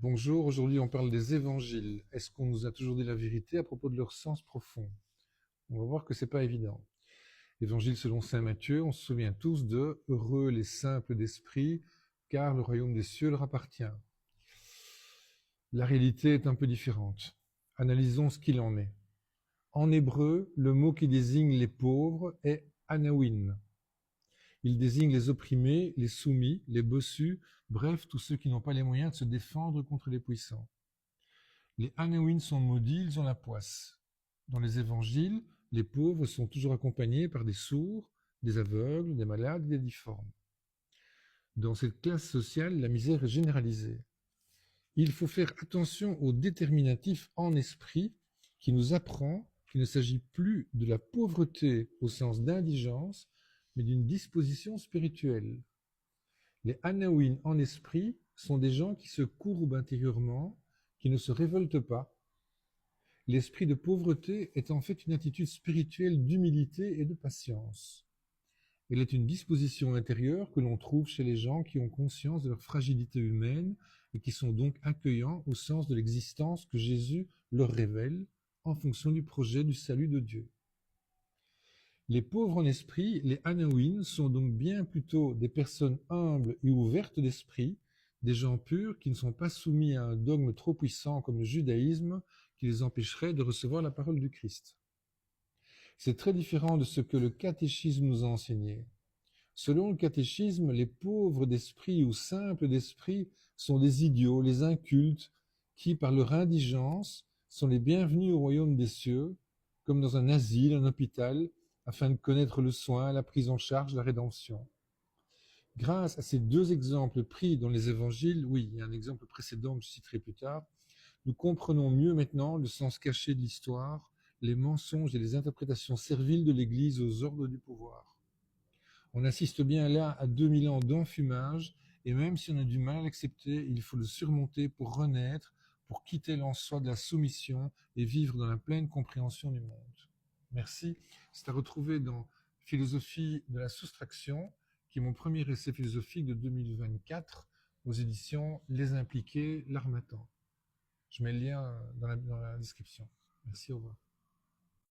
Bonjour, aujourd'hui on parle des évangiles. Est-ce qu'on nous a toujours dit la vérité à propos de leur sens profond? On va voir que c'est pas évident. Évangile selon saint Matthieu, on se souvient tous de Heureux les simples d'esprit, car le royaume des cieux leur appartient. La réalité est un peu différente. Analysons ce qu'il en est. En hébreu, le mot qui désigne les pauvres est anawin. Il désigne les opprimés, les soumis, les bossus, bref, tous ceux qui n'ont pas les moyens de se défendre contre les puissants. Les Anawin sont maudits, ils ont la poisse. Dans les évangiles, les pauvres sont toujours accompagnés par des sourds, des aveugles, des malades et des difformes. Dans cette classe sociale, la misère est généralisée. Il faut faire attention au déterminatif en esprit qui nous apprend qu'il ne s'agit plus de la pauvreté au sens d'indigence, mais d'une disposition spirituelle. Les Anawin en esprit sont des gens qui se courbent intérieurement, qui ne se révoltent pas. L'esprit de pauvreté est en fait une attitude spirituelle d'humilité et de patience. Elle est une disposition intérieure que l'on trouve chez les gens qui ont conscience de leur fragilité humaine et qui sont donc accueillants au sens de l'existence que Jésus leur révèle en fonction du projet du salut de Dieu. Les pauvres en esprit, les Anawin, sont donc bien plutôt des personnes humbles et ouvertes d'esprit, des gens purs qui ne sont pas soumis à un dogme trop puissant comme le judaïsme qui les empêcherait de recevoir la parole du Christ. C'est très différent de ce que le catéchisme nous a enseigné. Selon le catéchisme, les pauvres d'esprit ou simples d'esprit sont des idiots, les incultes, qui, par leur indigence, sont les bienvenus au royaume des cieux, comme dans un asile, un hôpital, afin de connaître le soin, la prise en charge, la rédemption. Grâce à ces deux exemples pris dans les évangiles, oui, il y a un exemple précédent que je citerai plus tard, nous comprenons mieux maintenant le sens caché de l'histoire, les mensonges et les interprétations serviles de l'Église aux ordres du pouvoir. On assiste bien là à 2000 ans d'enfumage, et même si on a du mal à l'accepter, il faut le surmonter pour renaître, pour quitter l'en-soi de la soumission et vivre dans la pleine compréhension du monde. Merci. C'est à retrouver dans Philosophie de la soustraction, qui est mon premier essai philosophique de 2024 aux éditions Les Impliqués, l'Harmattan. Je mets le lien dans la description. Merci, au revoir.